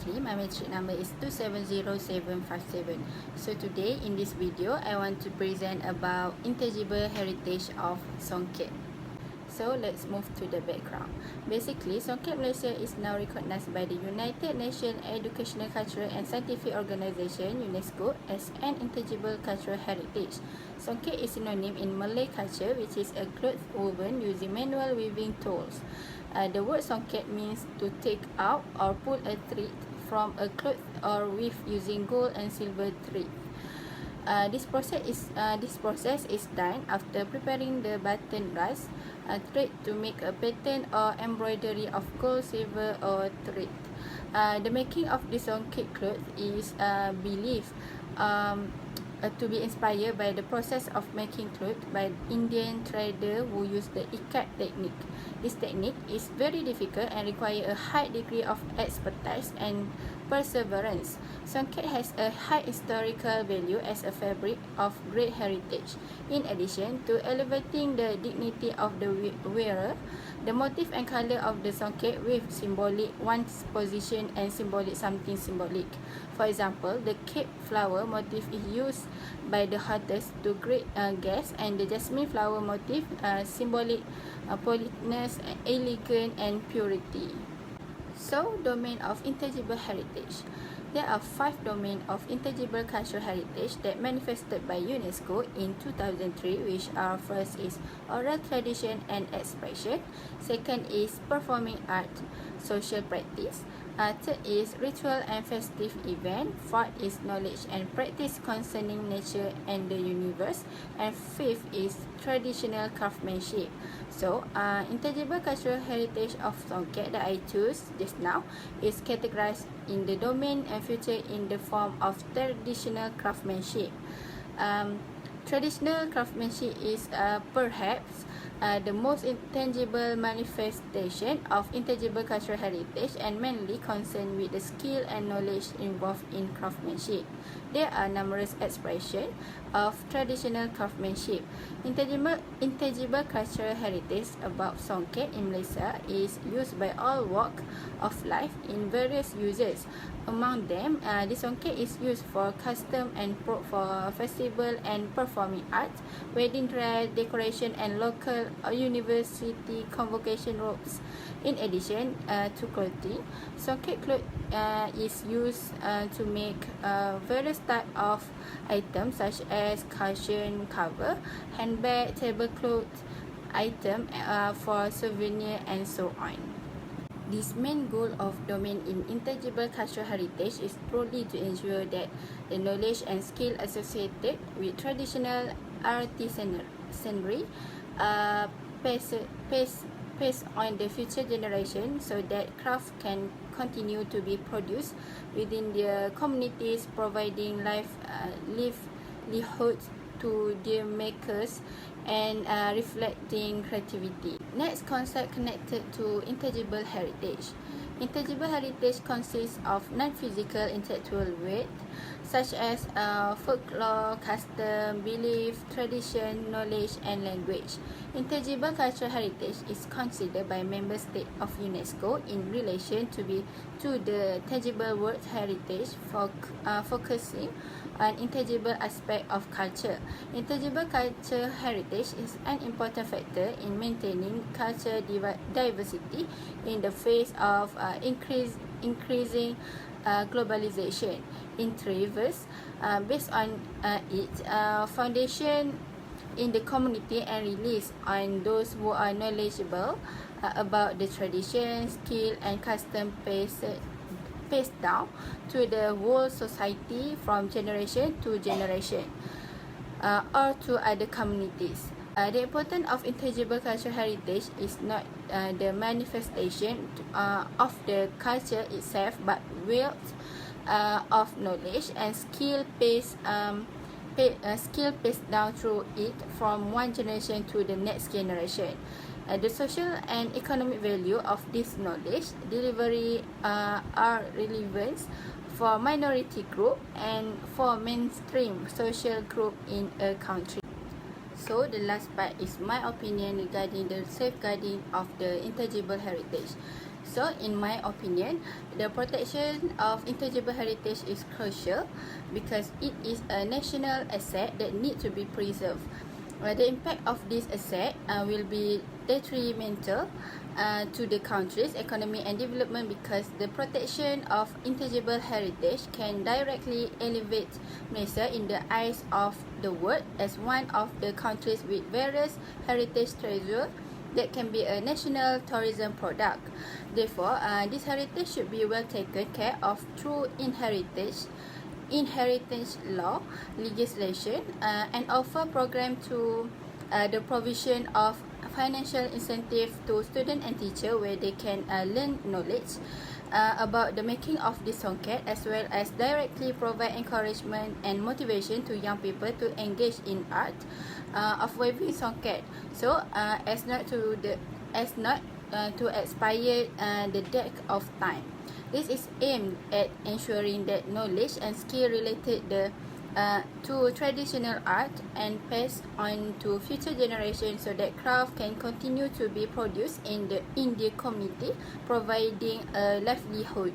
Zulkiffli. My metric number is 270757. So today in this video, I want to present about intangible heritage of Songket. So let's move to the background. Basically, Songket Malaysia is now recognized by the United Nations Educational, Cultural and Scientific Organization (UNESCO) as an intangible cultural heritage. Songket is synonym in Malay culture, which is a cloth woven using manual weaving tools. The word Songket means to take out or pull a thread from a cloth or weave using gold and silver thread. This process is done after preparing the button brass thread to make a pattern or embroidery of gold, silver or thread. The making of the Songket cloth is believed to be inspired by the process of making cloth by Indian trader who use the ikat technique. This technique is very difficult and require a high degree of expertise and perseverance. Songket has a high historical value as a fabric of great heritage. In addition to elevating the dignity of the wearer, the motif and color of the Songket with symbolic one's position and something symbolic. For example, the cape flower motif is used by the hostess to greet guests, and the jasmine flower motif symbolic politeness, elegance and purity. So, domain of intangible heritage. There are 5 domains of intangible cultural heritage that manifested by UNESCO in 2003, which are: first is oral tradition and expression, second is performing art, social practice, third is ritual and festive event, fourth is knowledge and practice concerning nature and the universe, and fifth is traditional craftsmanship. So, intangible cultural heritage of Songket that I choose just now is categorized in the domain and feature in the form of traditional craftsmanship. Traditional craftsmanship is perhaps the most intangible manifestation of intangible cultural heritage and mainly concerned with the skill and knowledge involved in craftsmanship. There are numerous expressions of traditional craftsmanship. Intangible cultural heritage about Songket in Malaysia is used by all walks of life in various uses. Among them, the Songket is used for custom and for festival and performing arts, wedding dress, decoration and local or university convocation robes. In addition to clothing, Songket cloth is used to make various types of items such as cushion cover, handbag, tablecloth item for souvenir and so on. This main goal of domain in intangible cultural heritage is truly to ensure that the knowledge and skill associated with traditional artisanry pass on the future generation, so that craft can continue to be produced within their communities, providing livelihood to their makers and reflecting creativity. Next concept connected to intangible heritage. Intangible heritage consists of non-physical intellectual weight such as folklore, custom, belief, tradition, knowledge and language. Intangible cultural heritage is considered by member states of UNESCO in relation to the tangible world heritage, focusing on intangible aspect of culture. Intangible cultural heritage is an important factor in maintaining cultural diversity in the face of increasing globalization. In Traverse, based on its foundation in the community and release on those who are knowledgeable about the tradition, skill and custom passed down to the whole society from generation to generation or to other communities. The importance of intangible cultural heritage is not the manifestation of the culture itself, but wealth of knowledge and skill passed down through it from one generation to the next generation. The social and economic value of this knowledge delivery are relevant for minority group and for mainstream social group in a country. So the last part is my opinion regarding the safeguarding of the intangible heritage. So in my opinion, the protection of intangible heritage is crucial because it is a national asset that needs to be preserved. The impact of this asset will be detrimental to the country's economy and development because the protection of intangible heritage can directly elevate Malaysia in the eyes of the world as one of the countries with various heritage treasures that can be a national tourism product. Therefore, this heritage should be well taken care of through inheritance law legislation and offer program to the provision of financial incentive to student and teacher where they can learn knowledge about the making of this songket, as well as directly provide encouragement and motivation to young people to engage in art of waving songket, so as not to expire the deck of time. This is aimed at ensuring that knowledge and skill related to traditional art and passed on to future generations so that craft can continue to be produced in the community, providing a livelihood.